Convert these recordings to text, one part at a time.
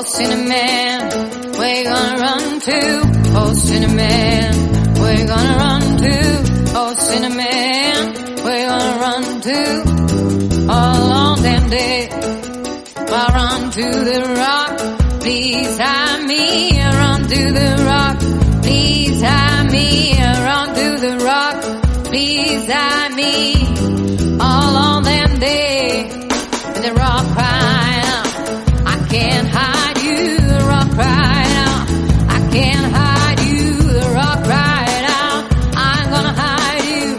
Oh, Cinnamon, where you gonna run to? Oh, Cinnamon, where you gonna run to? Oh, Cinnamon, where you gonna run to? All on them day, I run to the rock. Please hide me, run to the rock. Please hide me, run to the rock. Please hide me, all on them day. And the rock crying out, I can't hide you. The rock crying out, I can't hide you. The rock crying out, I'm gonna hide you,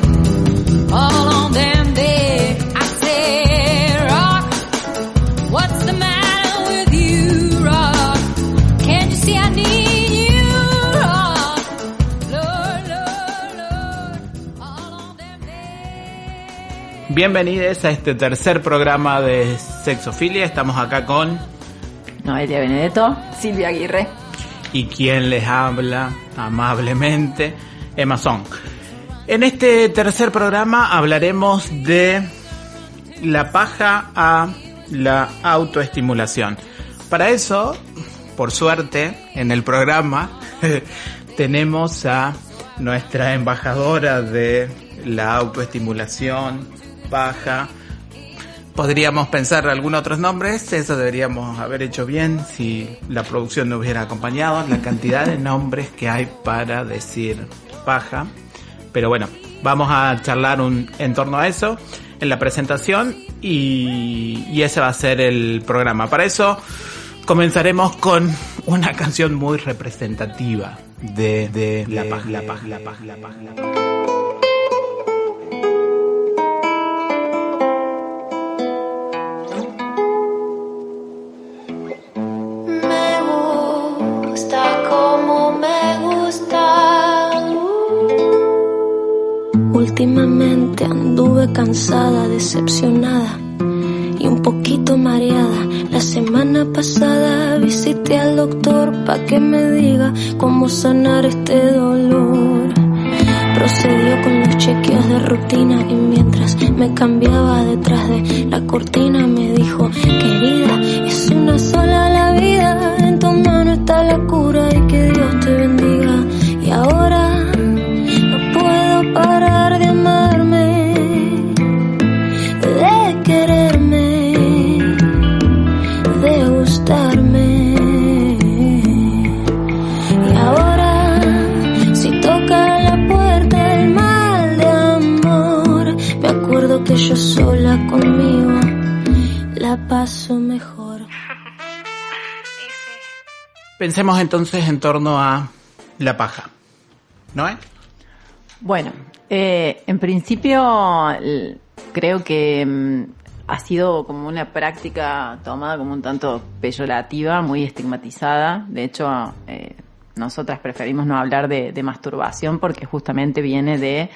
all on them day. I say, rock, what's the matter with you, rock? Can't you see I need you, rock? Lord, Lord, Lord, all on them day. Bienvenidos a este tercer programa de Sexofilia. Estamos acá con Noelia Benedetto, Silvia Aguirre y quien les habla amablemente, Emma Song. En este tercer programa hablaremos de la paja a la autoestimulación. Para eso, por suerte, en el programa tenemos a nuestra embajadora de la autoestimulación, paja. Podríamos pensar algunos otros nombres, eso deberíamos haber hecho bien si la producción nos hubiera acompañado, la cantidad de nombres que hay para decir paja. Pero bueno, vamos a charlar en torno a eso en la presentación y ese va a ser el programa. Para eso comenzaremos con una canción muy representativa de la paja. Últimamente anduve cansada, decepcionada y un poquito mareada. La semana pasada visité al doctor pa' que me diga cómo sanar este dolor. Procedió con los chequeos de rutina y mientras me cambiaba detrás de la cortina me dijo: querida, es una sola la vida, en tu mano está la cura y que Dios te bendiga. Y ahora no puedo parar de amarme, de quererme, de gustarme. Y ahora si toca la puerta el mal de amor, me acuerdo que yo sola conmigo la paso mejor. Pensemos entonces en torno a la paja, ¿no es? Bueno, en principio creo que ha sido como una práctica tomada como un tanto peyorativa, muy estigmatizada. De hecho, nosotras preferimos no hablar de masturbación porque justamente viene de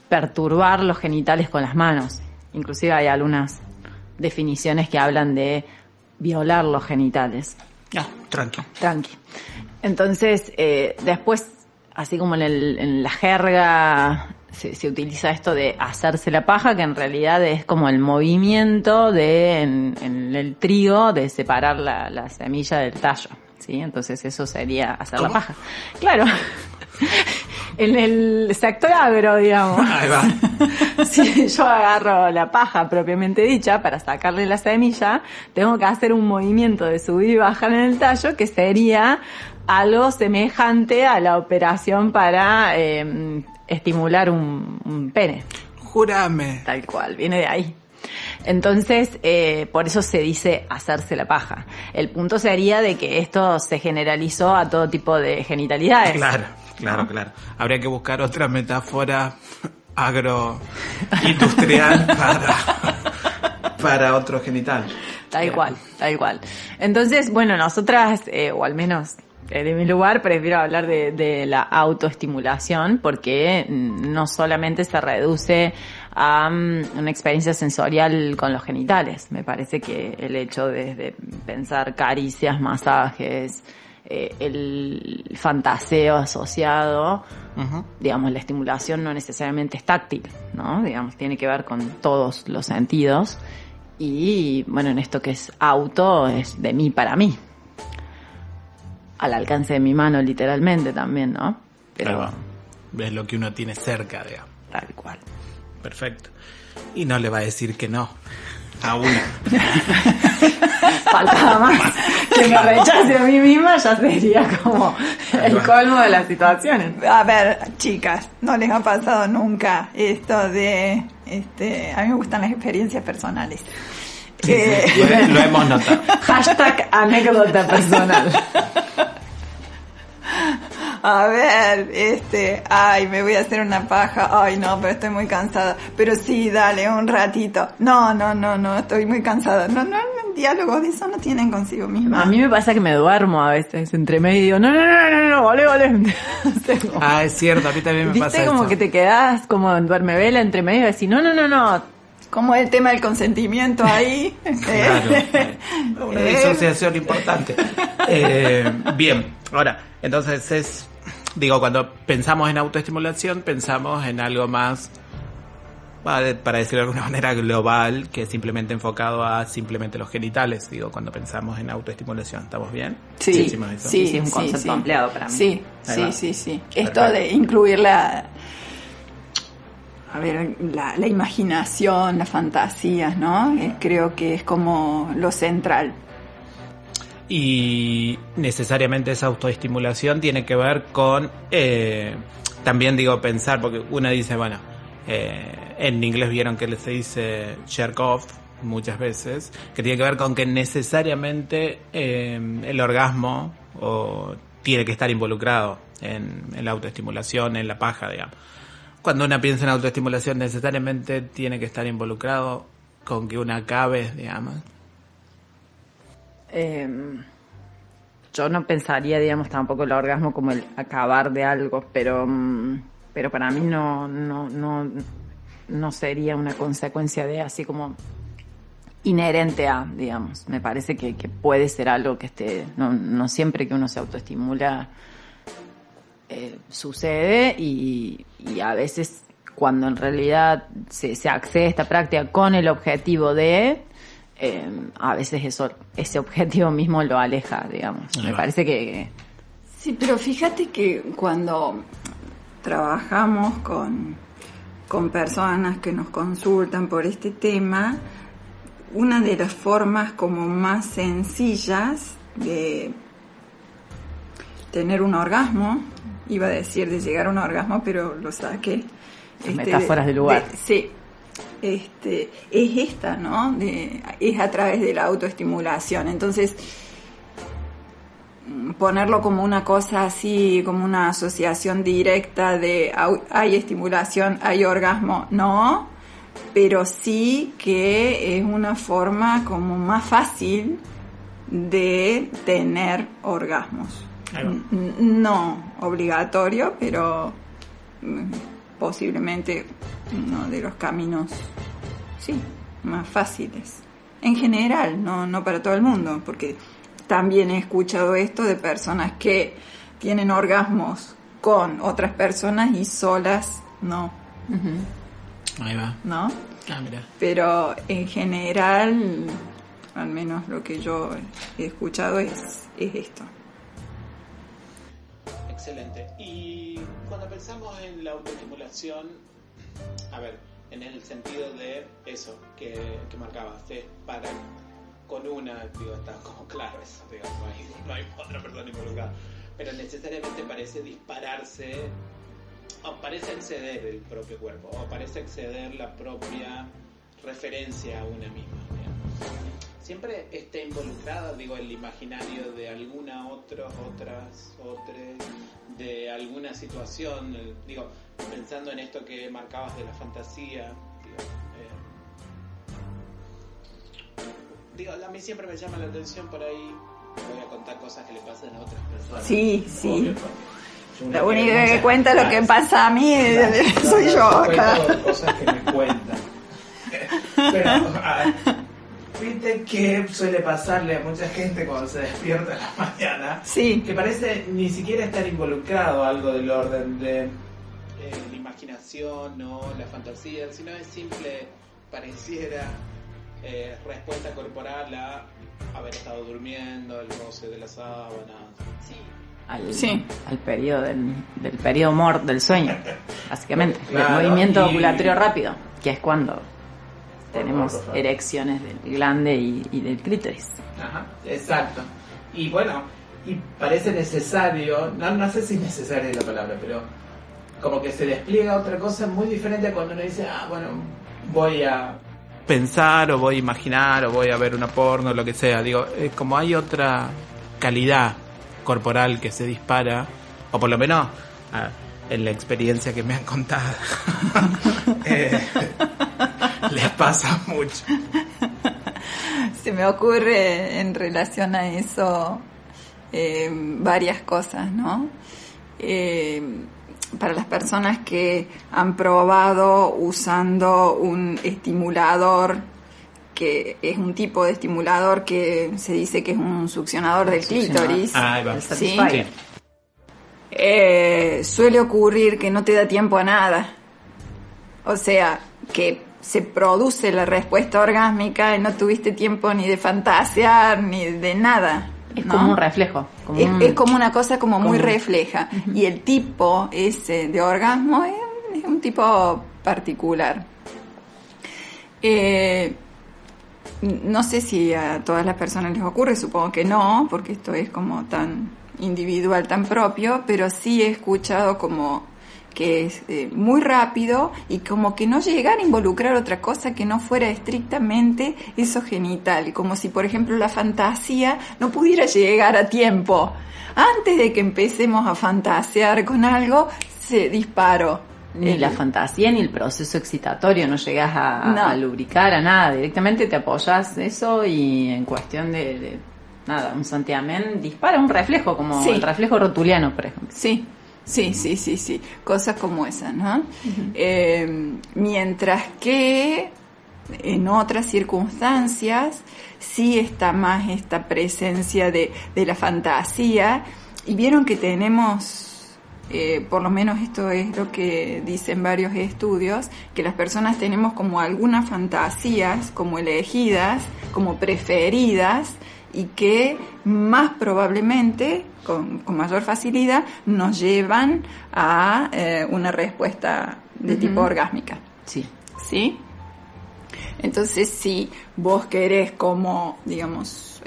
perturbar los genitales con las manos. Inclusive hay algunas definiciones que hablan de violar los genitales. Tranqui. Entonces, después, así como en la jerga se utiliza esto de hacerse la paja, que en realidad es como el movimiento en el trigo de separar la semilla del tallo, ¿sí? Entonces eso sería hacer ¿Cómo? la paja. Claro. En el sector agro, digamos. Ahí va. Si yo agarro la paja propiamente dicha para sacarle la semilla, tengo que hacer un movimiento de subir y bajar en el tallo que sería algo semejante a la operación para estimular un pene. Júrame. Tal cual, viene de ahí. Entonces, por eso se dice hacerse la paja. El punto sería de que esto se generalizó a todo tipo de genitalidades. Claro. Habría que buscar otra metáfora agroindustrial para otro genital. Tal cual. Entonces, bueno, nosotras, o al menos de mi lugar, prefiero hablar de la autoestimulación porque no solamente se reduce a una experiencia sensorial con los genitales. Me parece que el hecho de pensar caricias, masajes, el fantaseo asociado, digamos, la estimulación no necesariamente es táctil, ¿no? Digamos, tiene que ver con todos los sentidos. Y bueno, en esto que es auto, es de mí para mí. al alcance de mi mano, literalmente también, ¿no? Pero Claro, ves lo que uno tiene cerca, digamos. tal cual. Perfecto. Y no le va a decir que no a uno. Faltaba más que me rechace a mí misma, ya sería como el colmo de las situaciones. A ver, chicas, ¿no les ha pasado nunca esto de... a mí me gustan las experiencias personales. Sí, lo hemos notado. Hashtag anécdota personal. A ver, ay, me voy a hacer una paja, ay no, pero estoy muy cansada, pero sí, dale, un ratito, no, estoy muy cansada, no, diálogos de eso no tienen consigo misma. A mí me pasa que me duermo a veces entre medio y digo, no, vale. Ah, es cierto, a mí también me ¿Viste pasa como eso. que te quedás como en duermevela entre medio y decís, no. Como el tema del consentimiento ahí. Claro, una disociación importante. Bien, ahora, entonces cuando pensamos en autoestimulación, pensamos en algo más, para decirlo de alguna manera, global, que simplemente enfocado a simplemente los genitales, cuando pensamos en autoestimulación. ¿Estamos bien? Sí, Decimos eso. Sí, es un concepto ampliado para mí. Sí. Ahí va. Esto Perfecto. de incluir la imaginación, las fantasías, ¿no? Creo que es como lo central. Y necesariamente esa autoestimulación tiene que ver con, también pensar, porque una dice, bueno, en inglés vieron que se dice jerk off muchas veces, que tiene que ver con que necesariamente el orgasmo tiene que estar involucrado en la autoestimulación, en la paja, digamos. Cuando una piensa en autoestimulación, necesariamente tiene que estar involucrado con que una acabe, digamos. Yo no pensaría, tampoco el orgasmo como el acabar de algo, pero para mí no sería una consecuencia de así como inherente a, me parece que puede ser algo que no siempre que uno se autoestimula sucede y a veces cuando en realidad se accede a esta práctica con el objetivo de a veces ese objetivo mismo lo aleja, me parece que Sí, pero fíjate que cuando trabajamos con personas que nos consultan por este tema, una de las formas como más sencillas de tener un orgasmo, iba a decir de llegar a un orgasmo, pero lo saqué. metáforas de lugar. Sí. Es esta, ¿no? Es a través de la autoestimulación. Entonces, ponerlo como una cosa así, como una asociación directa de hay estimulación, hay orgasmo, no, pero sí que es una forma como más fácil de tener orgasmos. No obligatorio, pero posiblemente uno de los caminos, sí, más fáciles. En general, no para todo el mundo, porque también he escuchado esto de personas que tienen orgasmos con otras personas y solas no. Uh-huh. Ahí va. ¿No? Ah, mira. Pero en general, al menos lo que yo he escuchado es esto. Excelente. Y cuando pensamos en la autoestimulación, a ver, en el sentido de eso que marcabas, es para con una, está como claro eso, no hay otra persona involucrada, pero necesariamente parece dispararse, o parece exceder el propio cuerpo, o parece exceder la propia referencia a una misma, digamos. Siempre está involucrada, el imaginario de alguna otras, de alguna situación, pensando en esto que marcabas de la fantasía, a mí siempre me llama la atención por ahí, voy a contar cosas que le pasan a otras personas. Sí. Obvio, La única que cuenta lo que pasa a mí soy yo acá. Cuento cosas que me cuentan. Pero, viste que suele pasarle a mucha gente cuando se despierta en la mañana, Sí. que parece ni siquiera estar involucrado algo del orden de la imaginación o la fantasía, sino es simple, pareciera respuesta corporal a haber estado durmiendo, el roce de las sábanas. Al periodo del periodo del sueño, básicamente, Claro, del movimiento y... ovulatorio rápido, que es cuando tenemos erecciones del glande y del clítoris. Ajá, exacto. Y bueno, y parece necesario, no sé si necesaria es la palabra, pero como que se despliega otra cosa muy diferente a cuando uno dice, voy a pensar, o voy a imaginar, o voy a ver una porno, lo que sea. Digo, como hay otra calidad corporal que se dispara, o por lo menos en la experiencia que me han contado, les pasa mucho. Se me ocurre en relación a eso varias cosas, ¿no? Para las personas que han probado usando un estimulador, que es un tipo de estimulador que se dice que es un succionador del clítoris. Ahí va. ¿Sí? Sí. Suele ocurrir que no te da tiempo a nada. O sea, que se produce la respuesta orgásmica y no tuviste tiempo ni de fantasear ni de nada. Es ¿no? como un reflejo. Es como una cosa como muy refleja. Uh-huh. Y el tipo ese de orgasmo es un tipo particular. No sé si a todas las personas les ocurre, supongo que no, porque esto es como tan individual, tan propio, pero sí he escuchado como que es muy rápido y como que no llegar a involucrar otra cosa que no fuera estrictamente eso genital, como si por ejemplo la fantasía no pudiera llegar a tiempo. Antes de que empecemos a fantasear con algo, se disparó. Ni la fantasía ni el proceso excitatorio, no llegas a lubricar, a nada, directamente te apoyas eso y en cuestión de nada, un santiamén dispara un reflejo, como el reflejo rotuliano, por ejemplo. Sí, cosas como esas, ¿no? Uh-huh. Mientras que en otras circunstancias sí está más esta presencia de la fantasía, y vieron que tenemos... por lo menos esto es lo que dicen varios estudios, que las personas tenemos como algunas fantasías como elegidas, como preferidas, y que más probablemente, con mayor facilidad, nos llevan a una respuesta de tipo orgásmica. ¿Sí? Entonces, si vos querés como, digamos,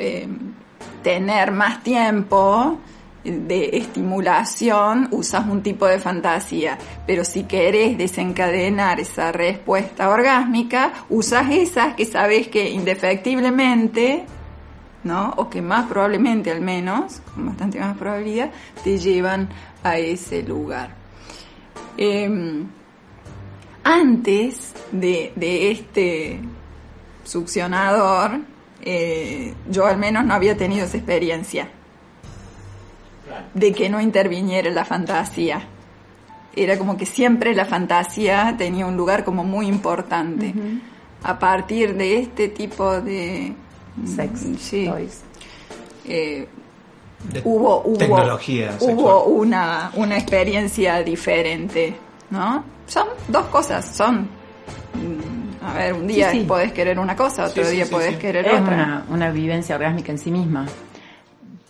tener más tiempo de estimulación, usas un tipo de fantasía, pero si querés desencadenar esa respuesta orgásmica, usas esas que sabés que indefectiblemente, ¿no? O que más probablemente, al menos, con bastante más probabilidad, te llevan a ese lugar. Antes de este succionador, yo al menos no había tenido esa experiencia de que no interviniera la fantasía. Era como que siempre la fantasía tenía un lugar como muy importante. Uh-huh. A partir de este tipo de sex toys, hubo tecnología, hubo una experiencia diferente, ¿no? Son dos cosas, son a ver, un día podés querer una cosa, otro día podés querer otra. Es una vivencia orgásmica en sí misma.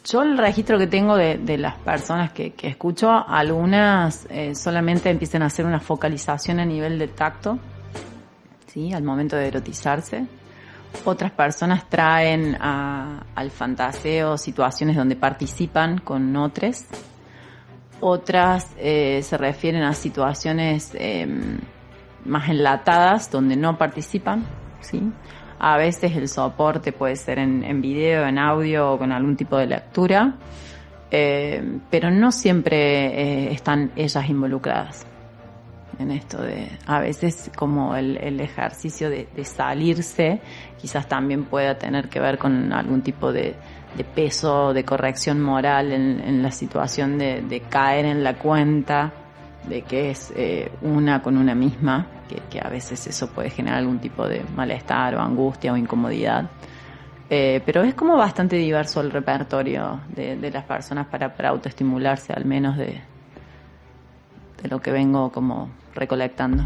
Yo el registro que tengo de las personas que escucho, algunas solamente empiezan a hacer una focalización a nivel de tacto, ¿sí? Al momento de erotizarse. Otras personas traen al fantaseo situaciones donde participan con otros. Otras se refieren a situaciones más enlatadas donde no participan, ¿sí? A veces el soporte puede ser en video, en audio o con algún tipo de lectura, pero no siempre están ellas involucradas en esto a veces como el ejercicio de salirse, quizás también pueda tener que ver con algún tipo de peso, de corrección moral en la situación de caer en la cuenta de que es una con una misma, que a veces eso puede generar algún tipo de malestar o angustia o incomodidad. Pero es como bastante diverso el repertorio de las personas para autoestimularse, al menos de lo que vengo como recolectando.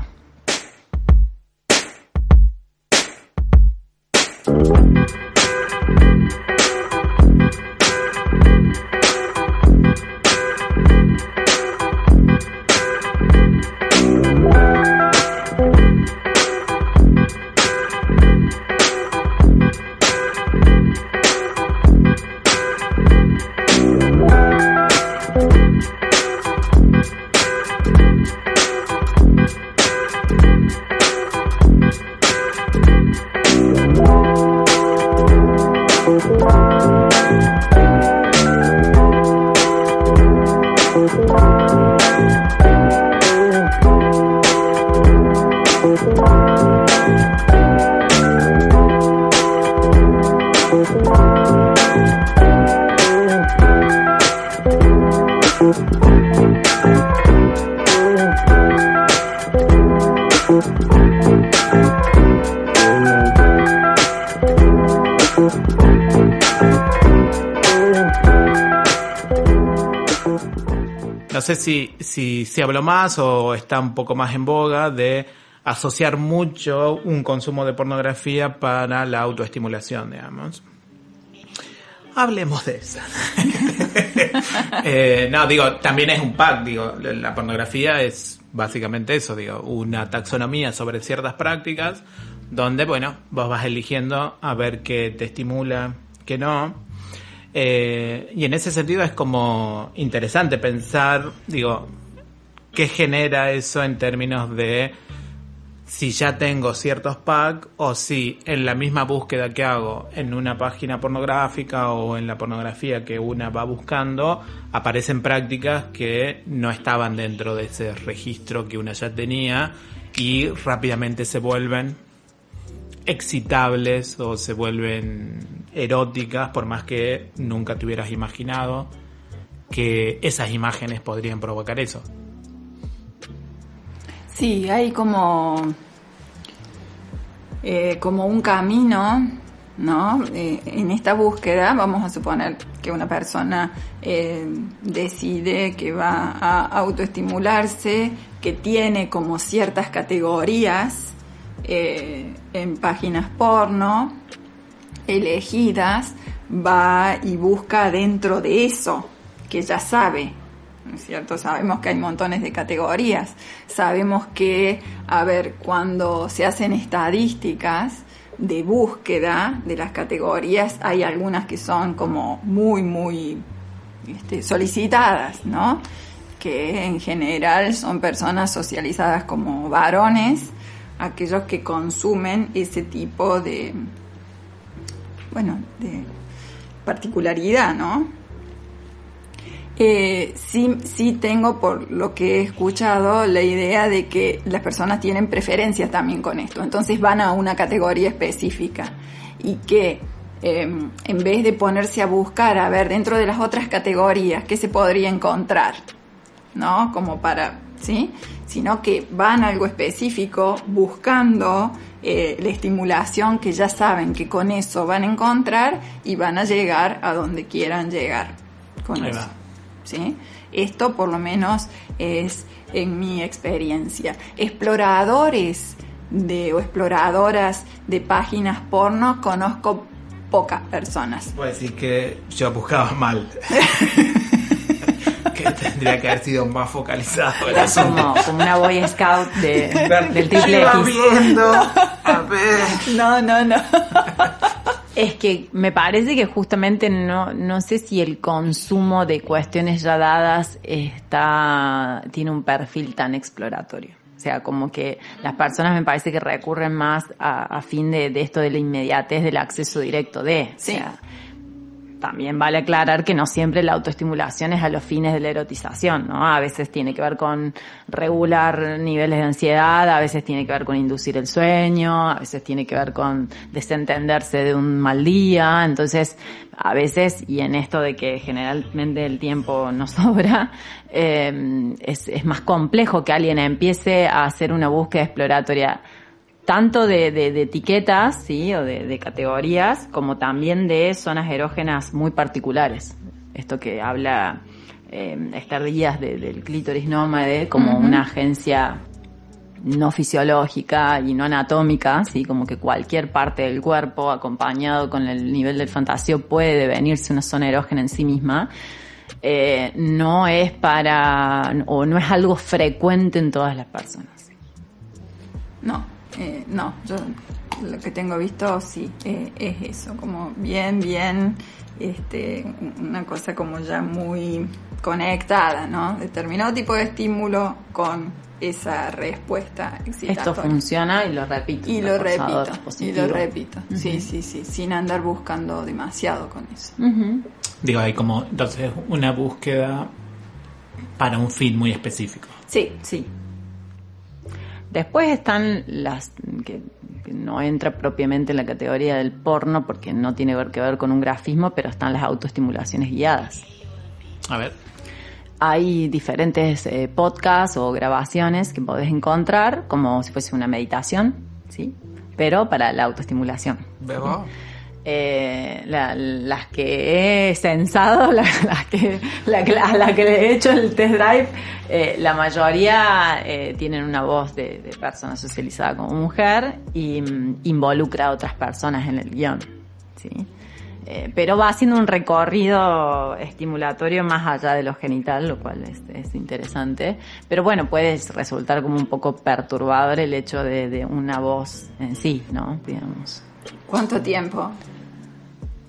No sé si se habló más o está un poco más en boga de asociar mucho un consumo de pornografía para la autoestimulación, digamos. Hablemos de eso. No, digo, también es un pack, digo, la pornografía es básicamente eso, digo, una taxonomía sobre ciertas prácticas donde, bueno, vos vas eligiendo a ver qué te estimula, qué no. Y en ese sentido es como interesante pensar, digo, qué genera eso en términos de si ya tengo ciertos packs o si en la misma búsqueda que hago en una página pornográfica o en la pornografía que una va buscando, aparecen prácticas que no estaban dentro de ese registro que una ya tenía y rápidamente se vuelven excitables o se vuelven eróticas, por más que nunca te hubieras imaginado que esas imágenes podrían provocar eso. Sí, hay como un camino, ¿no? En esta búsqueda, vamos a suponer que una persona decide que va a autoestimularse, que tiene como ciertas categorías en páginas porno elegidas, va y busca dentro de eso que ya sabe, ¿no es cierto? Sabemos que hay montones de categorías, sabemos que, a ver, cuando se hacen estadísticas de búsqueda de las categorías, hay algunas que son como muy solicitadas, ¿no? Que en general son personas socializadas como varones, aquellos que consumen ese tipo de particularidad, ¿no? Sí tengo, por lo que he escuchado, la idea de que las personas tienen preferencias también con esto, entonces van a una categoría específica y que en vez de ponerse a buscar, a ver, dentro de las otras categorías, ¿qué se podría encontrar? ¿No? Como para, ¿sí? Sino que van a algo específico buscando la estimulación que ya saben que con eso van a encontrar y van a llegar a donde quieran llegar con Ahí eso. va. ¿Sí? Esto por lo menos es en mi experiencia. Exploradores o exploradoras de páginas porno conozco pocas personas. Voy a decir que yo buscaba mal. Que tendría que haber sido más focalizado el Era asunto. como una Boy Scout del triple Iba X. viendo, a ver. No. Es que me parece que justamente no sé si el consumo de cuestiones ya dadas tiene un perfil tan exploratorio. O sea, como que las personas me parece que recurren más a fin de esto de la inmediatez del acceso directo de. Sí. O sea, también vale aclarar que no siempre la autoestimulación es a los fines de la erotización, ¿no? A veces tiene que ver con regular niveles de ansiedad, a veces tiene que ver con inducir el sueño, a veces tiene que ver con desentenderse de un mal día. Entonces, a veces, y en esto de que generalmente el tiempo nos sobra, es más complejo que alguien empiece a hacer una búsqueda exploratoria tanto de etiquetas, sí, o de categorías, como también de zonas erógenas muy particulares. Esto que habla Esther Díaz del clítoris nómade como una agencia no fisiológica y no anatómica, sí, como que cualquier parte del cuerpo acompañado con el nivel del fantasio puede devenirse una zona erógena en sí misma. No es no es algo frecuente en todas las personas. No, yo lo que tengo visto sí, es eso, como bien, una cosa como ya muy conectada, ¿no? Determinado tipo de estímulo con esa respuesta excitatoria. Esto funciona y lo repito. Y lo repito, Uh-huh. Sí, sin andar buscando demasiado con eso. Uh-huh. Digo, hay como, entonces, una búsqueda para un fin muy específico. Sí. Después están las que no entra propiamente en la categoría del porno porque no tiene que ver con un grafismo, pero están las autoestimulaciones guiadas. A ver. Hay diferentes podcasts o grabaciones que podés encontrar como si fuese una meditación, ¿sí? Pero para la autoestimulación. ¿Bebo? Las que he censado, a la que le he hecho el test drive, la mayoría tienen una voz de persona socializada como mujer y involucra a otras personas en el guión, ¿sí? Pero va haciendo un recorrido estimulatorio más allá de lo genital, lo cual es interesante. Pero bueno, puede resultar como un poco perturbador el hecho de una voz en sí, ¿no? Digamos. ¿Cuánto tiempo?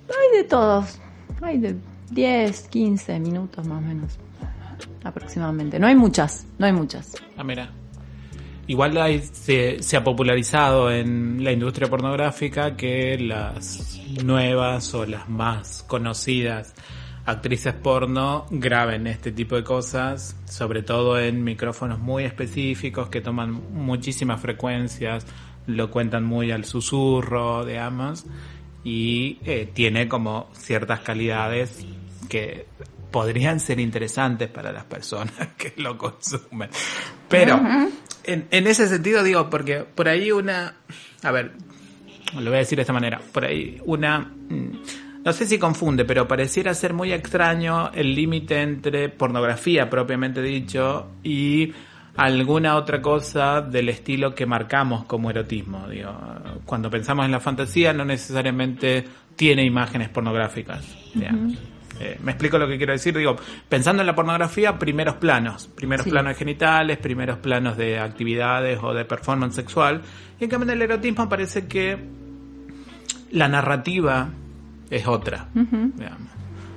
Hay de todos. Hay de 10, 15 minutos más o menos. Aproximadamente. No hay muchas. Ah, mira. Igual se ha popularizado en la industria pornográfica que las nuevas o las más conocidas actrices porno graben este tipo de cosas, sobre todo en micrófonos muy específicos que toman muchísimas frecuencias, lo cuentan muy al susurro, digamos, y tiene como ciertas calidades que podrían ser interesantes para las personas que lo consumen. Pero en ese sentido digo, porque por ahí a ver, lo voy a decir de esta manera, por ahí no sé si confunde, pero pareciera ser muy extraño el límite entre pornografía propiamente dicho y alguna otra cosa del estilo que marcamos como erotismo. Digo, cuando pensamos en la fantasía no necesariamente tiene imágenes pornográficas, digamos. Me explico lo que quiero decir. Digo, pensando en la pornografía, primeros planos de genitales, primeros planos de actividades o de performance sexual. Y en cambio en el erotismo parece que la narrativa es otra. Digamos.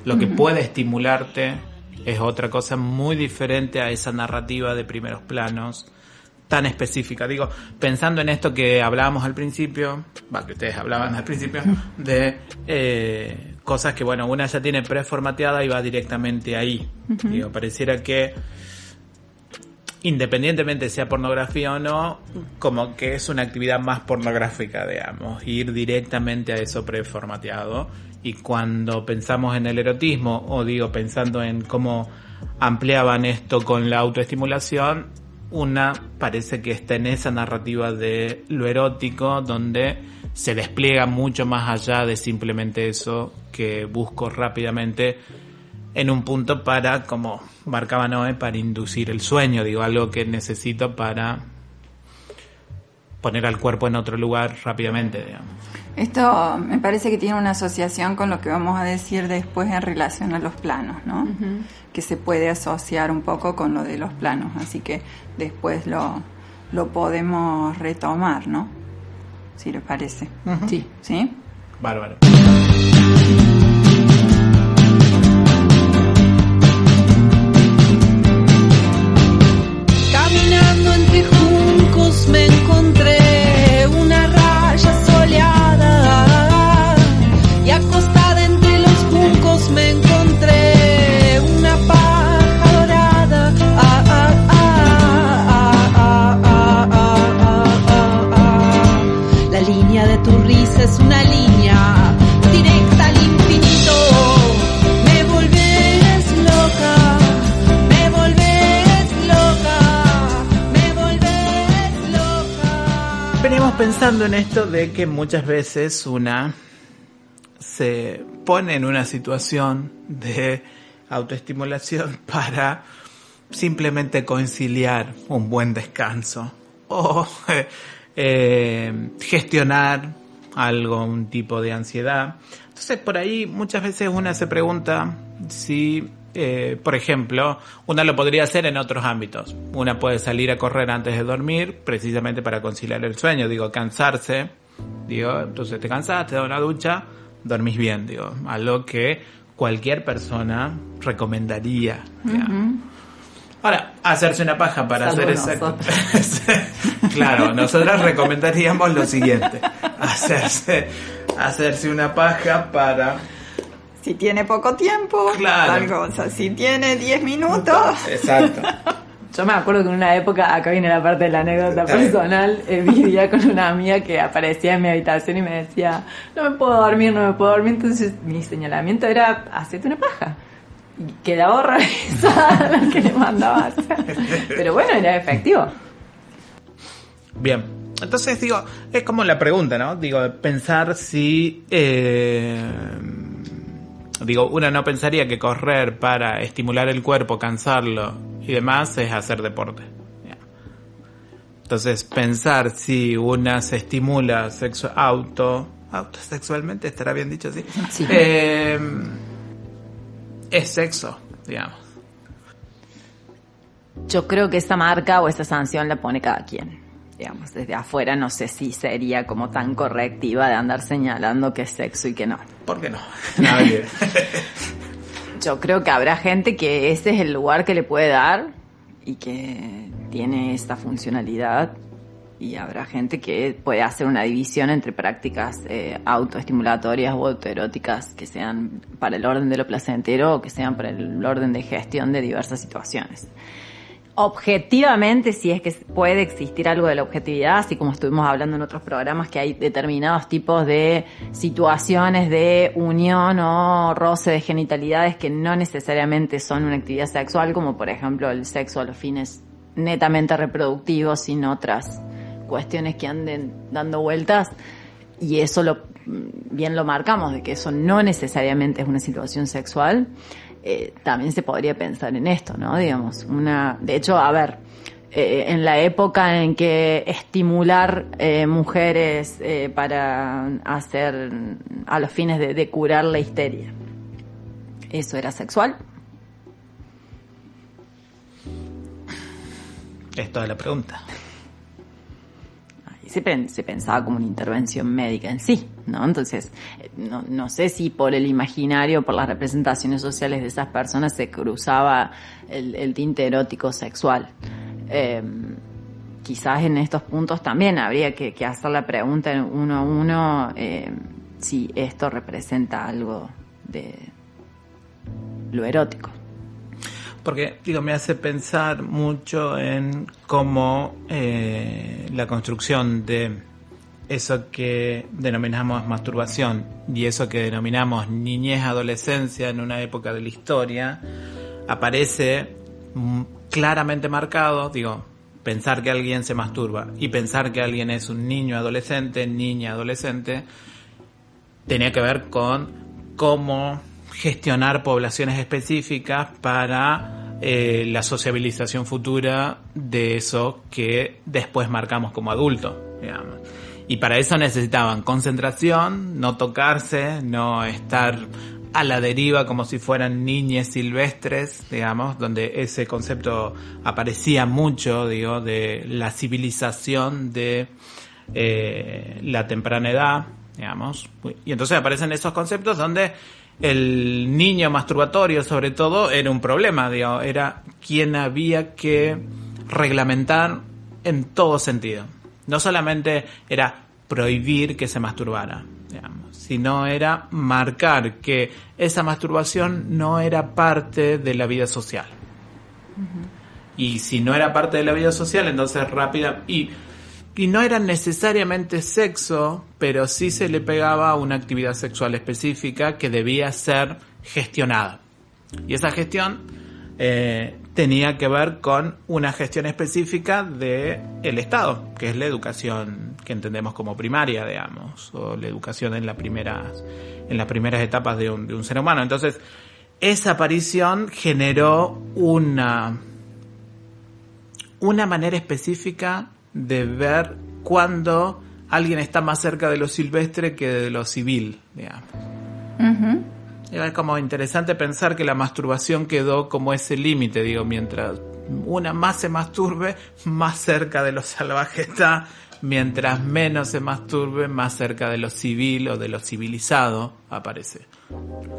Lo que puede estimularte es otra cosa muy diferente a esa narrativa de primeros planos tan específica. Digo, pensando en esto que hablábamos al principio, que ustedes hablaban al principio, de cosas que, bueno, una ya tiene preformateada y va directamente ahí. Digo, pareciera que independientemente sea pornografía o no, como que es una actividad más pornográfica, digamos, ir directamente a eso preformateado. Y cuando pensamos en el erotismo, o digo, pensando en cómo ampliaban esto con la autoestimulación, una parece que está en esa narrativa de lo erótico, donde se despliega mucho más allá de simplemente eso que busco rápidamente en un punto para, como marcaba Noé, para inducir el sueño, digo, algo que necesito para poner al cuerpo en otro lugar rápidamente, digamos. Esto me parece que tiene una asociación con lo que vamos a decir después en relación a los planos, ¿no? Que se puede asociar un poco con lo de los planos, así que después lo podemos retomar, ¿no? Si les parece. Sí. ¿Sí? Bárbaro. Caminando entre juncos me encontré una raya soleada y acostada entre los juncos me encontré una paja dorada. La línea de tu risa es una línea directa al infinito. Me volvés loca, me volvés loca, me volvés loca. Venimos pensando en esto de que muchas veces una se pone en una situación de autoestimulación para simplemente conciliar un buen descanso o gestionar algún tipo de ansiedad. Entonces por ahí muchas veces una se pregunta si, por ejemplo, una lo podría hacer en otros ámbitos. Una puede salir a correr antes de dormir precisamente para conciliar el sueño, digo, cansarse, digo, entonces te cansas, te das una ducha, dormís bien, digo, algo que cualquier persona recomendaría, digamos. Ahora, hacerse una paja para Salvo hacer exacto. Claro, nosotros recomendaríamos lo siguiente: hacerse una paja para. Si tiene poco tiempo, Claro. tal cosa. Si tiene 10 minutos. Exacto. Yo me acuerdo que en una época, acá viene la parte de la anécdota personal, vivía con una amiga que aparecía en mi habitación y me decía, no me puedo dormir. Entonces mi señalamiento era, hacete una paja. Y quedaba horrorizada lo que le mandaba a hacer. Pero bueno, era efectivo. Bien, entonces digo, es como la pregunta, ¿no? Digo, pensar si... uno no pensaría que correr para estimular el cuerpo, cansarlo y demás es hacer deporte. Entonces, pensar si una se estimula autosexualmente, ¿estará bien dicho así? Sí. Es sexo, digamos. Yo creo que esa marca o esa sanción la pone cada quien. Digamos, desde afuera no sé si sería como tan correctiva de andar señalando que es sexo y que no. ¿Por qué no? Nadie. Yo creo que habrá gente que ese es el lugar que le puede dar y que tiene esta funcionalidad, y habrá gente que puede hacer una división entre prácticas autoestimulatorias o autoeróticas que sean para el orden de lo placentero o que sean para el orden de gestión de diversas situaciones. Objetivamente, si es que puede existir algo de la objetividad, así como estuvimos hablando en otros programas, que hay determinados tipos de situaciones de unión o roce de genitalidades que no necesariamente son una actividad sexual, como por ejemplo el sexo a los fines netamente reproductivos, sin otras cuestiones que anden dando vueltas, y eso bien lo marcamos, de que eso no necesariamente es una situación sexual. También se podría pensar en esto, ¿no? Digamos, de hecho, a ver, en la época en que estimular mujeres para hacer a los fines de curar la histeria, ¿eso era sexual? Es toda la pregunta. Se pensaba como una intervención médica en sí, ¿no? Entonces, no sé si por el imaginario, por las representaciones sociales de esas personas se cruzaba el tinte erótico sexual. Quizás en estos puntos también habría que hacer la pregunta uno a uno si esto representa algo de lo erótico. Porque, me hace pensar mucho en cómo la construcción de eso que denominamos masturbación y eso que denominamos niñez-adolescencia en una época de la historia aparece claramente marcado. Pensar que alguien se masturba y pensar que alguien es un niño adolescente, niña adolescente, tenía que ver con cómo gestionar poblaciones específicas para la sociabilización futura de eso que después marcamos como adulto, digamos. Y para eso necesitaban concentración, no tocarse, no estar a la deriva como si fueran niñes silvestres, digamos, donde ese concepto aparecía mucho, de la civilización de la temprana edad, digamos. Y entonces aparecen esos conceptos donde el niño masturbatorio, sobre todo, era un problema, era quien había que reglamentar en todo sentido. No solamente era prohibir que se masturbara, digamos, sino era marcar que esa masturbación no era parte de la vida social. Uh-huh. Y si no era parte de la vida social, entonces rápida... Y no era necesariamente sexo, pero sí se le pegaba a una actividad sexual específica que debía ser gestionada. Y esa gestión tenía que ver con una gestión específica del Estado, que es la educación que entendemos como primaria, digamos, o la educación en las primeras etapas de un ser humano. Entonces, esa aparición generó una manera específica de ver cuándo alguien está más cerca de lo silvestre que de lo civil, digamos. Uh-huh. Es como interesante pensar que la masturbación quedó como ese límite, mientras una más se masturbe, más cerca de lo salvaje está, mientras menos se masturbe, más cerca de lo civil o de lo civilizado aparece.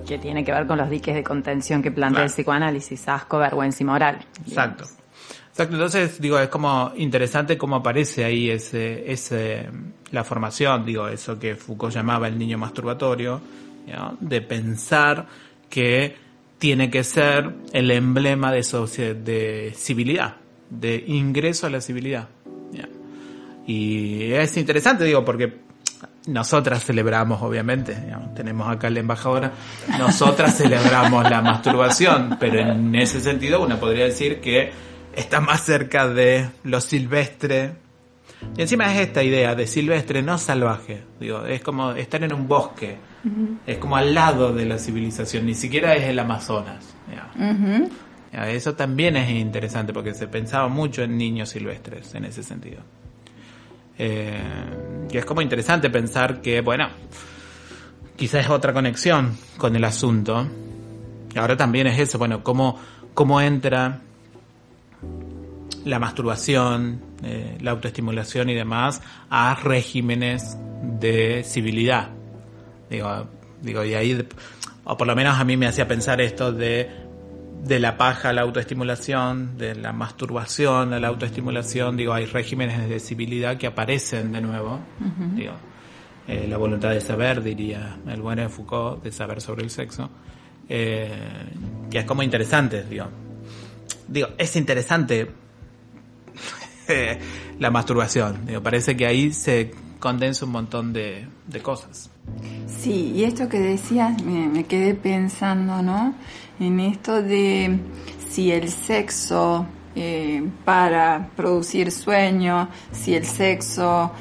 Que tiene que ver con los diques de contención que plantea el psicoanálisis: asco, vergüenza y moral. Exacto. Exacto, entonces es como interesante cómo aparece ahí la formación, eso que Foucault llamaba el niño masturbatorio, ¿no? De pensar que tiene que ser el emblema de civilidad, de ingreso a la civilidad. ¿Ya? Y es interesante, digo, porque nosotras celebramos, obviamente, digamos, tenemos acá la embajadora, nosotras celebramos la masturbación, pero en ese sentido uno podría decir que está más cerca de lo silvestre. Y encima es esta idea de silvestre, no salvaje. Digo, es como estar en un bosque. Es como al lado de la civilización, ni siquiera es el Amazonas. Eso también es interesante porque se pensaba mucho en niños silvestres en ese sentido. Y es como interesante pensar que, bueno, quizás es otra conexión con el asunto. Y ahora también es eso, bueno, cómo entra la masturbación, la autoestimulación y demás a regímenes de civilidad. Digo, y ahí, o por lo menos a mí me hacía pensar esto de la paja a la autoestimulación, de la masturbación a la autoestimulación. Digo, hay regímenes de civilidad que aparecen de nuevo. Digo, la voluntad de saber, diría el buen Foucault, de saber sobre el sexo. Que es como interesante, digo, es interesante la masturbación. Digo, parece que ahí se condensa un montón de cosas. Sí, y esto que decías me quedé pensando, ¿no? En esto de si el sexo para producir sueño, si el sexo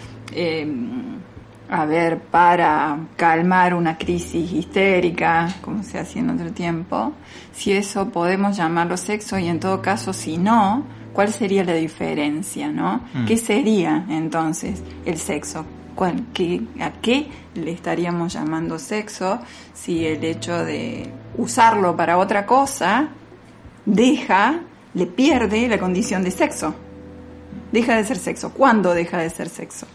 para calmar una crisis histérica, como se hacía en otro tiempo, si eso podemos llamarlo sexo, y en todo caso si no, ¿cuál sería la diferencia, no? ¿Qué sería entonces el sexo? ¿A qué le estaríamos llamando sexo si el hecho de usarlo para otra cosa le pierde la condición de sexo? Deja de ser sexo. ¿Cuándo deja de ser sexo?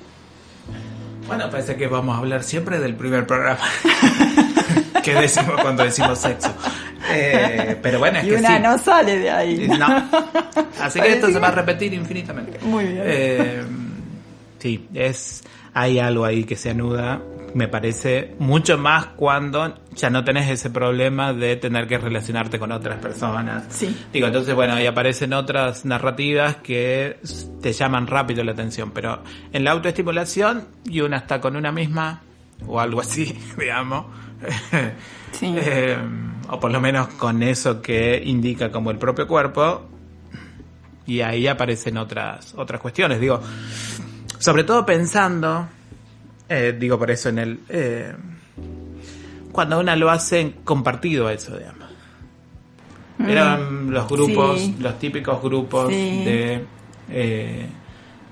Bueno, parece que vamos a hablar siempre del primer programa. ¿Qué decimos cuando decimos sexo? Pero bueno, es y que una sí. No sale de ahí. No. Así que esto se va a repetir infinitamente. Muy bien. Sí, hay algo ahí que se anuda, me parece, mucho más cuando ya no tenés ese problema de tener que relacionarte con otras personas. Sí. Digo, entonces, bueno, ahí aparecen otras narrativas que te llaman rápido la atención, pero en la autoestimulación, y una está con una misma, o algo así, digamos, Sí. o por lo menos con eso que indica como el propio cuerpo, y ahí aparecen otras cuestiones, digo, sobre todo pensando, por eso en cuando una lo hace compartido eso, digamos. Eran los grupos, Sí. los típicos grupos Sí.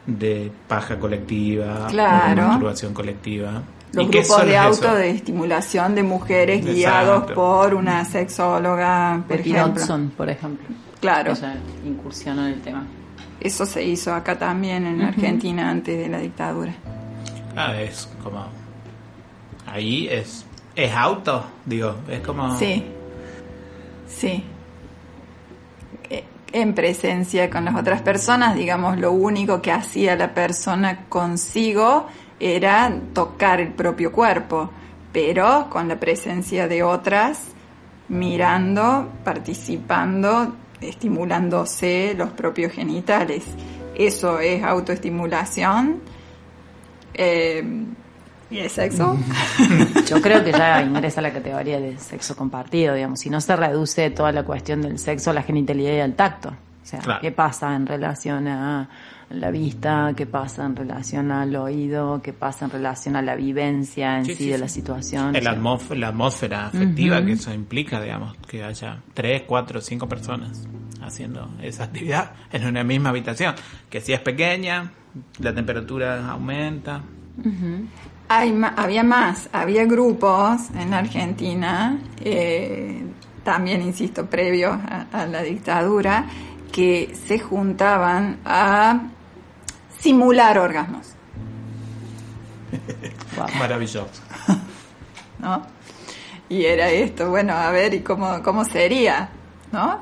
de paja colectiva, Claro. de masturbación colectiva. Los ¿Y qué grupos son de eso? autoestimulación de mujeres Exacto. guiados por una sexóloga, por Betty ejemplo. Dodson, por ejemplo. Claro. Ella incursionó en el tema. Eso se hizo acá también en Argentina antes de la dictadura. Es como... Ahí es auto, es como... Sí. En presencia con las otras personas, digamos, lo único que hacía la persona consigo era tocar el propio cuerpo, pero con la presencia de otras, mirando, participando, estimulándose los propios genitales. Eso es autoestimulación. ¿Y el sexo? Yo creo que ya ingresa a la categoría de sexo compartido, digamos. Si no se reduce toda la cuestión del sexo a la genitalidad y al tacto. O sea, Claro. ¿Qué pasa en relación a la vista? ¿Qué pasa en relación al oído? ¿Qué pasa en relación a la vivencia en sí de la situación? La O sea, la atmósfera afectiva que eso implica, digamos, que haya 3, 4, 5 personas haciendo esa actividad en una misma habitación, que si es pequeña, la temperatura aumenta. Había grupos en Argentina, también, insisto, previos a la dictadura, que se juntaban a simular orgasmos, Maravilloso. ¿no? Y era esto, bueno, a ver, ¿y cómo sería? ¿No?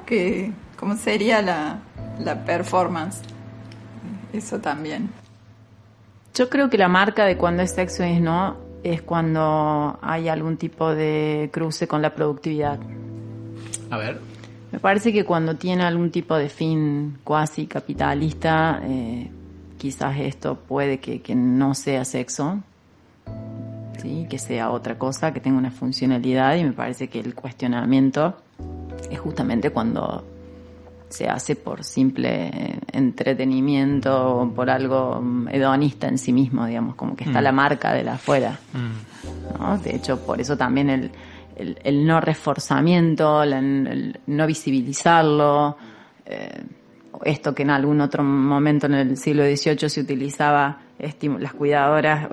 ¿Cómo sería la performance? Eso también. yo creo que la marca de cuando es sexo y no es cuando hay algún tipo de cruce con la productividad. A ver. Me parece que cuando tiene algún tipo de fin cuasi capitalista, quizás esto puede que no sea sexo, ¿sí? Que sea otra cosa, que tenga una funcionalidad, y me parece que el cuestionamiento es justamente cuando se hace por simple entretenimiento o por algo hedonista en sí mismo, digamos, como que está la marca de la afuera, ¿no? De hecho, por eso también el no reforzamiento, el no visibilizarlo, esto que en algún otro momento en el siglo XVIII se utilizaba, las cuidadoras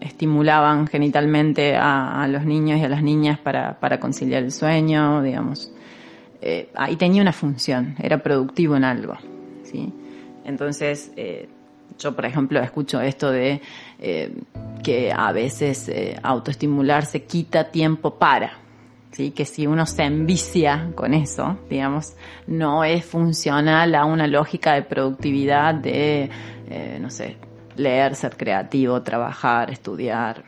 estimulaban genitalmente a los niños y a las niñas para conciliar el sueño, digamos. Ahí tenía una función, era productivo en algo, ¿sí? Entonces, yo, por ejemplo, escucho esto de que a veces autoestimularse quita tiempo para, ¿sí? Que si uno se envicia con eso, digamos, no es funcional a una lógica de productividad de, no sé, leer, ser creativo, trabajar, estudiar.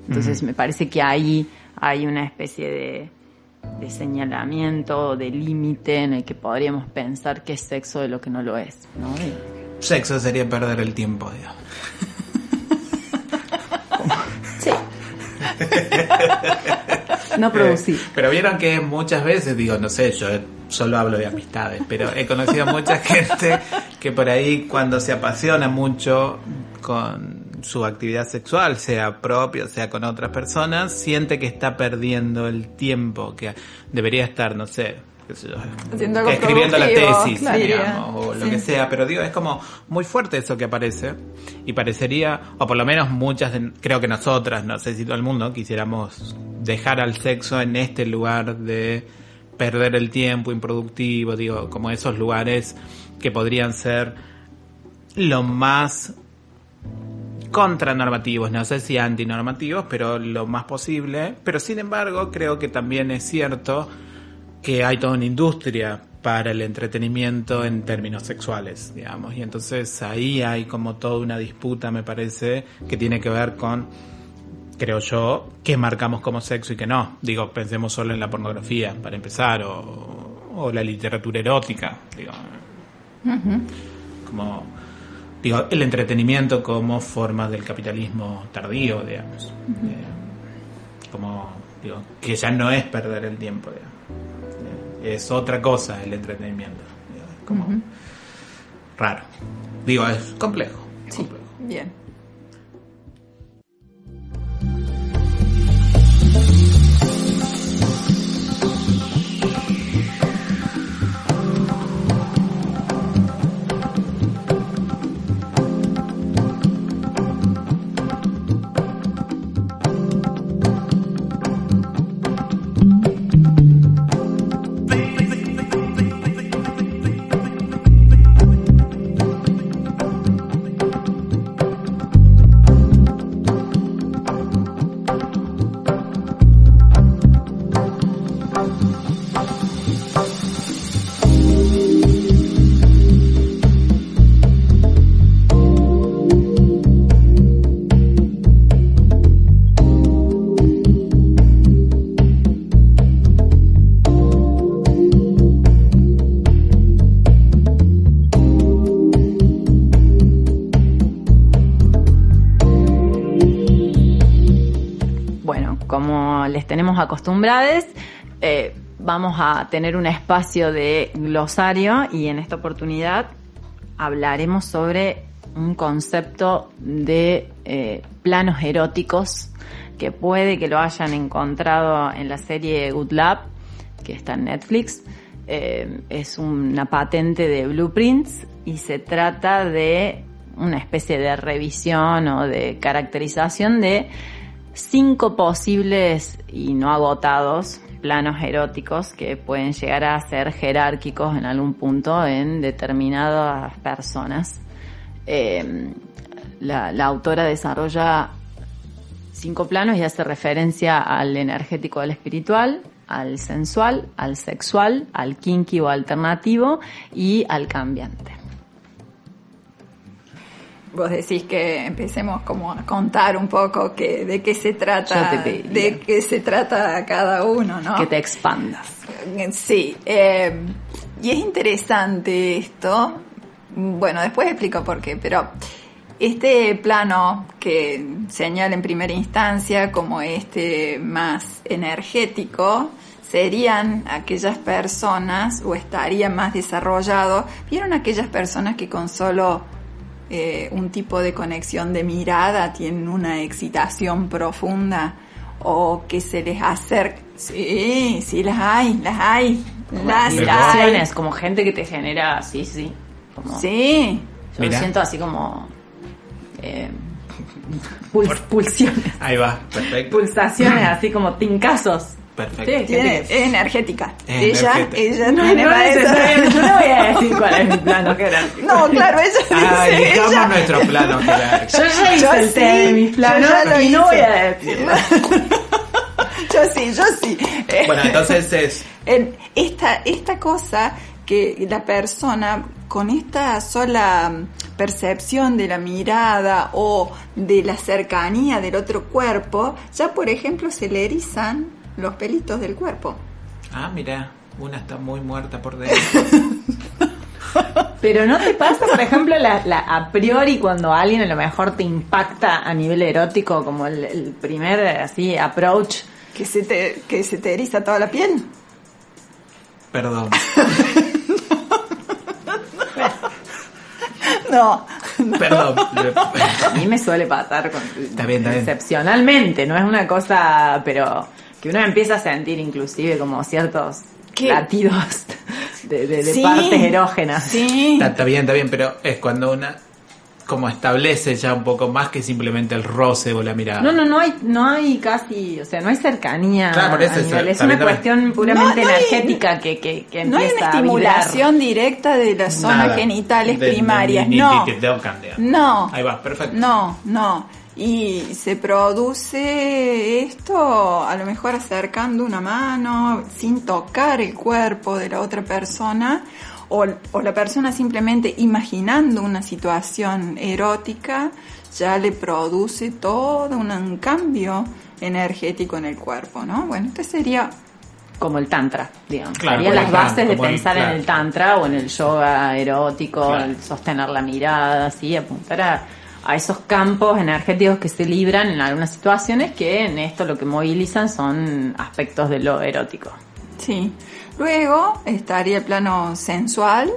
Entonces, me parece que ahí hay una especie de señalamiento, de límite en el que podríamos pensar qué es sexo de lo que no lo es, ¿no? Sexo sería perder el tiempo, digamos. Sí. No producir. Pero vieron que muchas veces, digo, no sé, yo solo hablo de amistades, pero he conocido a mucha gente que por ahí cuando se apasiona mucho con su actividad sexual, sea propia, sea con otras personas, siente que está perdiendo el tiempo, que debería estar, no sé, qué sé yo, escribiendo la tesis, claro, digamos, o lo que sea, pero digo, es como muy fuerte eso que aparece, y parecería, o por lo menos creo que nosotras, no sé si todo el mundo, quisiéramos dejar al sexo en este lugar de perder el tiempo, improductivo, digo, como esos lugares que podrían ser lo más contranormativos, no sé si antinormativos, pero lo más posible. Pero sin embargo, creo que también es cierto que hay toda una industria para el entretenimiento en términos sexuales, digamos, y entonces ahí hay como toda una disputa, me parece, que tiene que ver con, creo yo, qué marcamos como sexo y qué no. Digo, pensemos solo en la pornografía, para empezar, o la literatura erótica, digo, como... Digo, el entretenimiento como forma del capitalismo tardío, digamos. Como, digo, que ya no es perder el tiempo, digamos. Es otra cosa el entretenimiento. Digo, es como raro. Digo, es complejo. Sí, complejo. bien. les tenemos acostumbrados, vamos a tener un espacio de glosario y en esta oportunidad hablaremos sobre un concepto de planos eróticos que puede que lo hayan encontrado en la serie Good Lab, que está en Netflix. Es una patente de Blueprints y se trata de una especie de revisión o de caracterización de 5 posibles y no agotados planos eróticos que pueden llegar a ser jerárquicos en algún punto en determinadas personas. La autora desarrolla 5 planos y hace referencia al energético, al espiritual, al sensual, al sexual, al kinky o alternativo y al cambiante. vos decís que empecemos como a contar un poco de qué se trata, Yo te pediría. de qué se trata cada uno, ¿no? Que te expandas. Sí, y es interesante esto. Bueno, después explico por qué, pero este plano que señala en primera instancia como este más energético serían aquellas personas, o estaría más desarrollado, ¿vieron aquellas personas que con solo un tipo de conexión de mirada tienen una excitación profunda, o que se les acerca? Sí, las hay. Vibraciones, como gente que te genera, sí. Como, Sí. yo lo Mira. siento así como pulsiones, Ahí va, perfecto. pulsaciones, así como tincazos. Perfecto. Sí, Tiene, gente es energética. Es energética. Ella No, tiene no para eso. necesariamente, yo no voy a decir cuál es mi plano jerárquico. No, claro, ella Ah, dice. elijamos ella. nuestro plano jerárquico. Yo ya hice Yo el sí, té de mis planos yo ya lo y no hice. voy a decirlo. Yo sí. Bueno, entonces es... Esta cosa que la persona con esta sola percepción de la mirada o de la cercanía del otro cuerpo, ya por ejemplo se le erizan los pelitos del cuerpo. Ah, mira, una está muy muerta por dentro. Pero ¿no te pasa, por ejemplo, a priori cuando alguien a lo mejor te impacta a nivel erótico, como el primer así approach? Que se te eriza toda la piel. Perdón. No. Perdón. A mí me suele pasar Está bien. excepcionalmente, no es una cosa, pero que uno empieza a sentir inclusive como ciertos ¿Qué? latidos de Sí. partes erógenas. Sí. Está bien, pero es cuando una como establece ya un poco más que simplemente el roce o la mirada. No hay casi, o sea, no hay cercanía. Claro, por eso a es- nivel, es está una bien, cuestión puramente No hay- energética que No hay empieza una a vibrar. estimulación directa de las zonas Nada. genitales De- primarias. ni No. que te tocan, digamos. No. Ahí va, perfecto. No. Y se produce esto a lo mejor acercando una mano, sin tocar el cuerpo de la otra persona, o la persona simplemente imaginando una situación erótica, ya le produce todo un cambio energético en el cuerpo, ¿no? Bueno, este sería... Como el tantra, digamos. Claro, Serían por las ejemplo, bases de como el- pensar claro. en el tantra o en el yoga erótico, Claro. el sostener la mirada, así, apuntar a esos campos energéticos que se libran en algunas situaciones, que en esto lo que movilizan son aspectos de lo erótico. Sí. Luego estaría el plano sensual,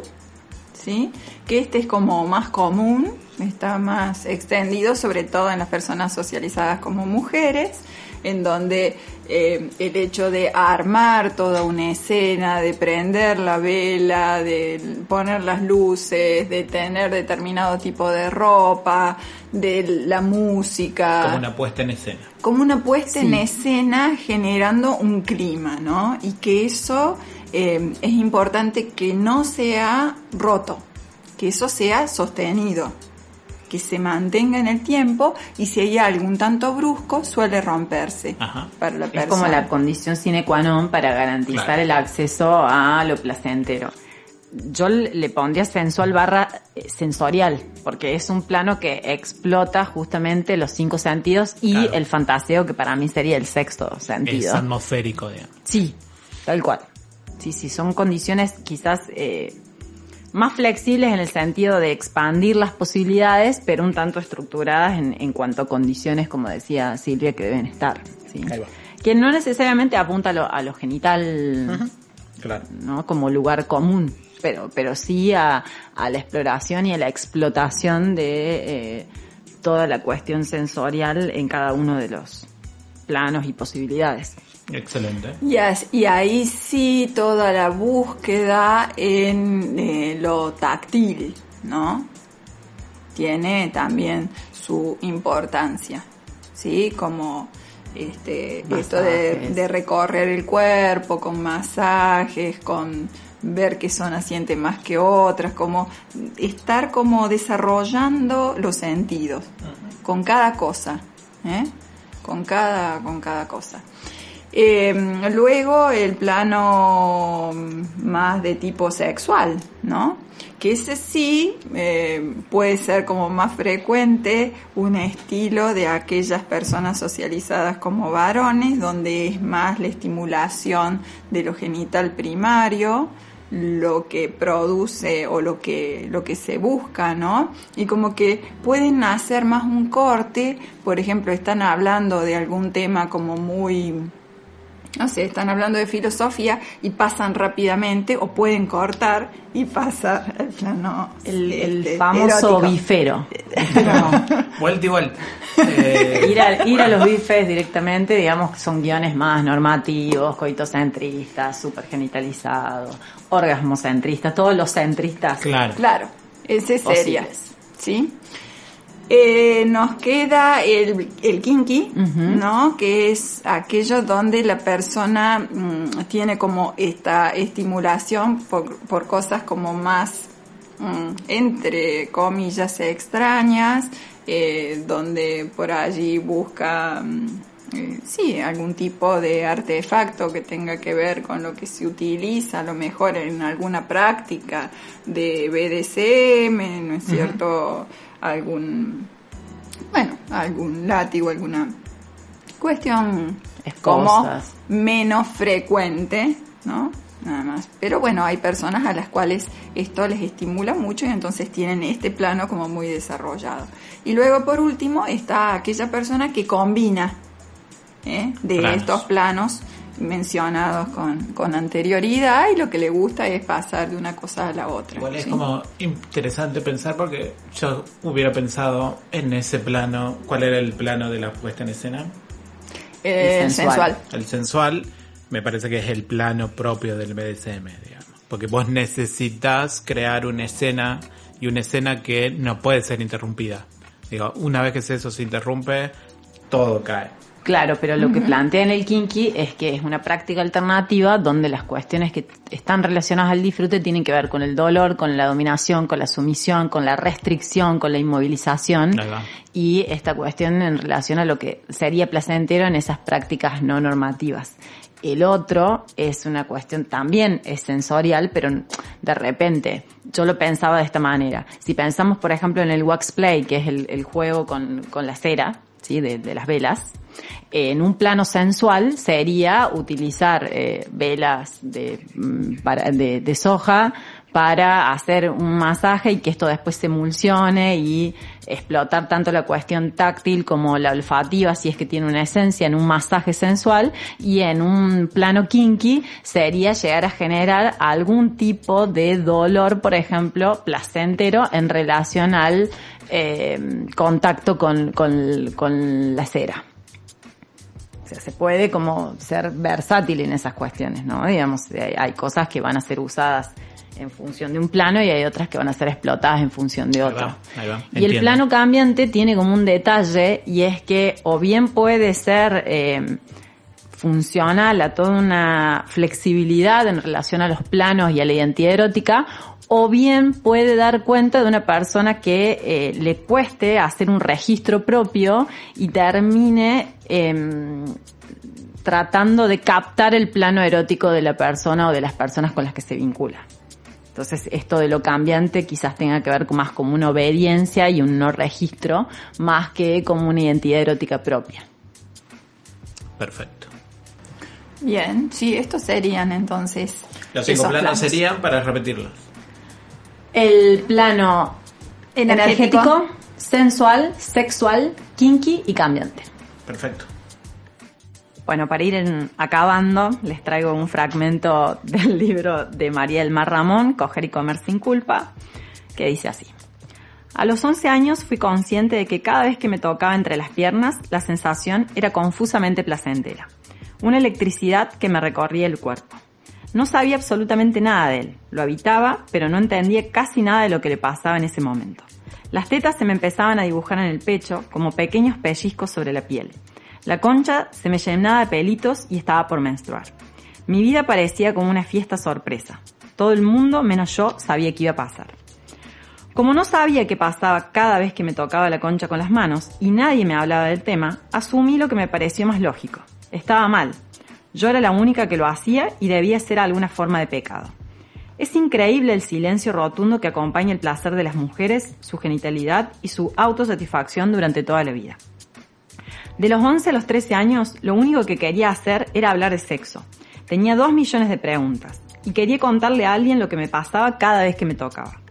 ¿sí? Que este es como más común, está más extendido, sobre todo en las personas socializadas como mujeres, en donde el hecho de armar toda una escena, de prender la vela, de poner las luces, de tener determinado tipo de ropa, de la música, Como una puesta en escena. como una puesta en escena generando un clima, ¿no? Y que eso es importante que no sea roto, que eso sea sostenido, que se mantenga en el tiempo, y si hay algo un tanto brusco suele romperse. Ajá. Para la Es persona. como la condición sine qua non para garantizar Claro. el acceso a lo placentero. Yo le pondría sensual / sensorial, porque es un plano que explota justamente los 5 sentidos y Claro. el fantaseo, que para mí sería el 6º Es sentido. atmosférico, digamos. Sí, tal cual. Sí, son condiciones quizás más flexibles en el sentido de expandir las posibilidades, pero un tanto estructuradas en cuanto a condiciones, como decía Silvia, que deben estar. ¿sí? Ahí va. Que no necesariamente apunta a lo genital, Claro. ¿no? Como lugar común, pero sí a la exploración y a la explotación de toda la cuestión sensorial en cada uno de los planos y posibilidades. Excelente. Y ahí sí toda la búsqueda en lo táctil, ¿no? Tiene también su importancia, ¿sí? Como esto de recorrer el cuerpo con masajes, con ver qué zona siente más que otras, como estar como desarrollando los sentidos con cada cosa, ¿eh? Con cada cosa. Luego el plano más de tipo sexual, ¿no? Que ese sí puede ser como más frecuente un estilo de aquellas personas socializadas como varones, donde es más la estimulación de lo genital primario, lo que produce o lo que se busca, ¿no? Y como que pueden hacer más un corte, por ejemplo, están hablando de algún tema como muy, no sé, están hablando de filosofía y pasan rápidamente, o pueden cortar y pasar al plano el famoso erótico. bifero. Vuelta y vuelta. Ir a los bifes directamente, digamos que son guiones más normativos, coitocentristas, super genitalizados, orgasmocentristas, todos los centristas. Claro. Ese sería, Posibles. ¿sí? Nos queda el kinky, ¿no? Que es aquello donde la persona tiene como esta estimulación por cosas como más, entre comillas, extrañas, donde por allí busca, algún tipo de artefacto que tenga que ver con lo que se utiliza, a lo mejor en alguna práctica de BDSM, ¿no es cierto? Algún látigo, alguna cuestión como Cosas. menos frecuente, ¿no? Nada más. Pero bueno, hay personas a las cuales esto les estimula mucho y entonces tienen este plano como muy desarrollado. Y luego, por último, está aquella persona que combina de Planos. estos planos mencionados con anterioridad, y lo que le gusta es pasar de una cosa a la otra. Igual es ¿sí? como interesante pensar, porque yo hubiera pensado en ese plano. ¿Cuál era el plano de la puesta en escena? Sensual. El sensual. Me parece que es el plano propio del BDSM, digamos. Porque vos necesitas crear una escena, y una escena que no puede ser interrumpida. Digo, una vez que eso se interrumpe, todo cae. Claro, pero lo que plantea en el kinky es que es una práctica alternativa donde las cuestiones que están relacionadas al disfrute tienen que ver con el dolor, con la dominación, con la sumisión, con la restricción, con la inmovilización, Ahí va. y esta cuestión en relación a lo que sería placentero en esas prácticas no normativas. El otro es una cuestión también es sensorial, pero de repente yo lo pensaba de esta manera. Si pensamos, por ejemplo, en el wax play, que es el juego con la cera, ¿sí? de las velas, en un plano sensual sería utilizar velas de soja para hacer un masaje y que esto después se emulsione y explotar tanto la cuestión táctil como la olfativa, si es que tiene una esencia, en un masaje sensual. Y en un plano kinky sería llegar a generar algún tipo de dolor, por ejemplo, placentero en relación al contacto con la cera. O sea, se puede como ser versátil en esas cuestiones, ¿no? Digamos, hay cosas que van a ser usadas en función de un plano y hay otras que van a ser explotadas en función de otro. Ahí va. Y el plano cambiante tiene como un detalle, y es que o bien puede ser funcional a toda una flexibilidad en relación a los planos y a la identidad erótica, o bien puede dar cuenta de una persona que le cueste hacer un registro propio y termine tratando de captar el plano erótico de la persona o de las personas con las que se vincula. Entonces, esto de lo cambiante quizás tenga que ver más como una obediencia y un no registro, más que como una identidad erótica propia. Perfecto. Bien, sí, estos serían entonces Los 5 esos planos serían, para repetirlos: El plano energético, sensual, sexual, kinky y cambiante. Perfecto. Bueno, para ir acabando, les traigo un fragmento del libro de María del Mar Ramón, Coger y comer sin culpa, que dice así. A los 11 años fui consciente de que cada vez que me tocaba entre las piernas, la sensación era confusamente placentera. Una electricidad que me recorría el cuerpo. No sabía absolutamente nada de él. Lo habitaba, pero no entendía casi nada de lo que le pasaba en ese momento. Las tetas se me empezaban a dibujar en el pecho como pequeños pellizcos sobre la piel. La concha se me llenaba de pelitos y estaba por menstruar. Mi vida parecía como una fiesta sorpresa. Todo el mundo, menos yo, sabía qué iba a pasar. Como no sabía qué pasaba cada vez que me tocaba la concha con las manos y nadie me hablaba del tema, asumí lo que me pareció más lógico. Estaba mal. Yo era la única que lo hacía y debía ser alguna forma de pecado. Es increíble el silencio rotundo que acompaña el placer de las mujeres, su genitalidad y su autosatisfacción durante toda la vida. De los 11 a los 13 años, lo único que quería hacer era hablar de sexo. Tenía 2 millones de preguntas y quería contarle a alguien lo que me pasaba cada vez que me tocaba.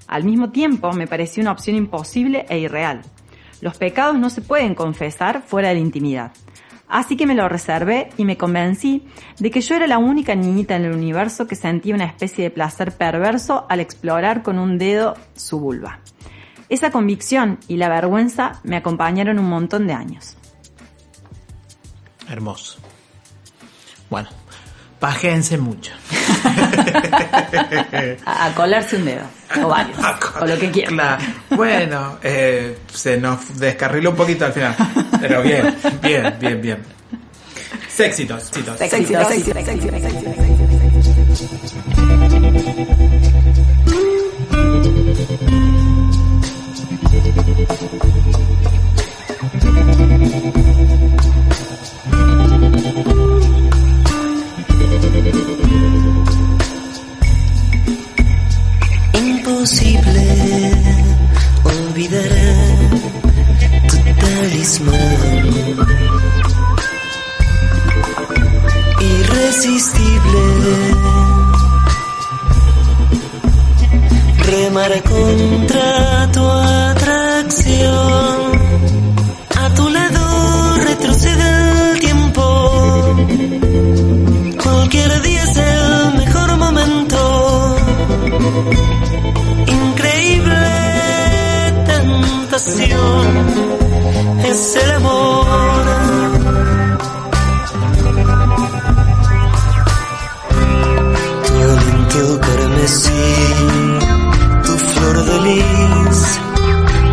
Al mismo tiempo, me parecía una opción imposible e irreal. Los pecados no se pueden confesar fuera de la intimidad. Así que me lo reservé y me convencí de que yo era la única niñita en el universo que sentía una especie de placer perverso al explorar con un dedo su vulva. Esa convicción y la vergüenza me acompañaron un montón de años. Hermoso. Bueno, pájense mucho. A colarse un dedo, o varios, o lo que quieran. Claro. Bueno, se nos descarriló un poquito al final, pero bien. Éxitos. Imposible olvidar tu talismán, irresistible remar contra tu atracción. A tu lado retrocede el tiempo, cualquier día es el mejor momento. Increíble tentación es el amor. Tu aliento carmesí, tu flor de lis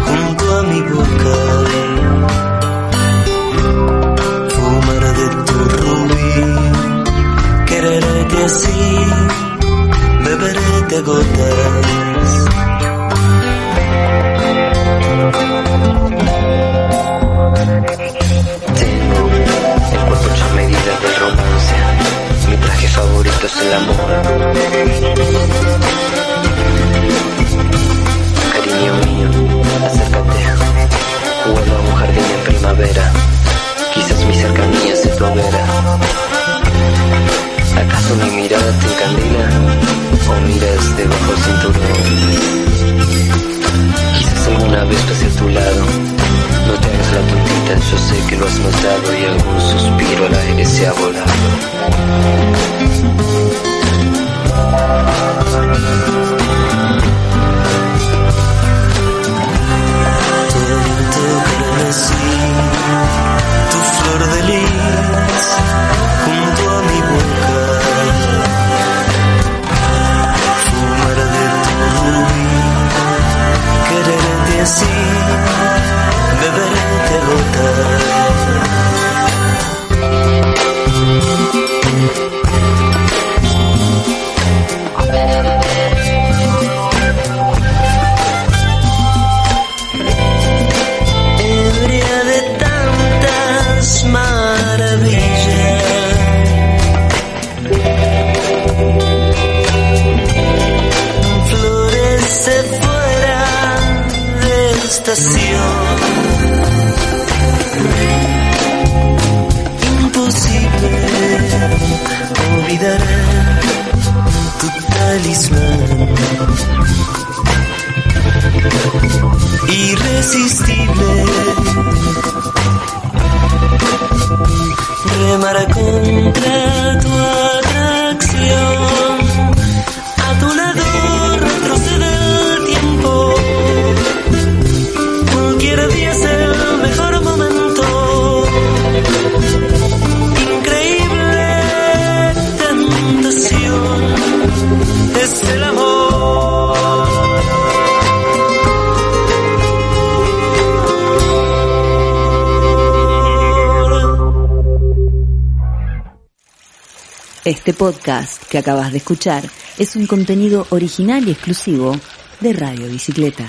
junto a mi boca, fumar de tu rubí, quererte así, beberé a gotas. Tengo el cuerpo hecho a medida del romance, mi traje favorito es el amor. Cariño mío, acércate, vuelvo a un jardín en primavera, quizás mi cercanía se tu hoguera. ¿Acaso mi mirada te encandila o miras debajo del cinturón? Quizás alguna vez pase a tu lado, no te hagas la tontita, yo sé que lo has notado y algún suspiro al aire se ha volado. Tu viento carmesí, tu flor de lis junto a mi boca, fumar de tu rubí, quererte así, beberé de gotas. Ebria de tantas maravillas, florece fuera de estación. Imposible olvidar tu talismán, irresistible remar contra tu atracción. A tu lado retrocede el tiempo, cualquier día es el mejor momento. Increíble tentación es el amor. Este podcast que acabas de escuchar es un contenido original y exclusivo de Radio Bicicleta.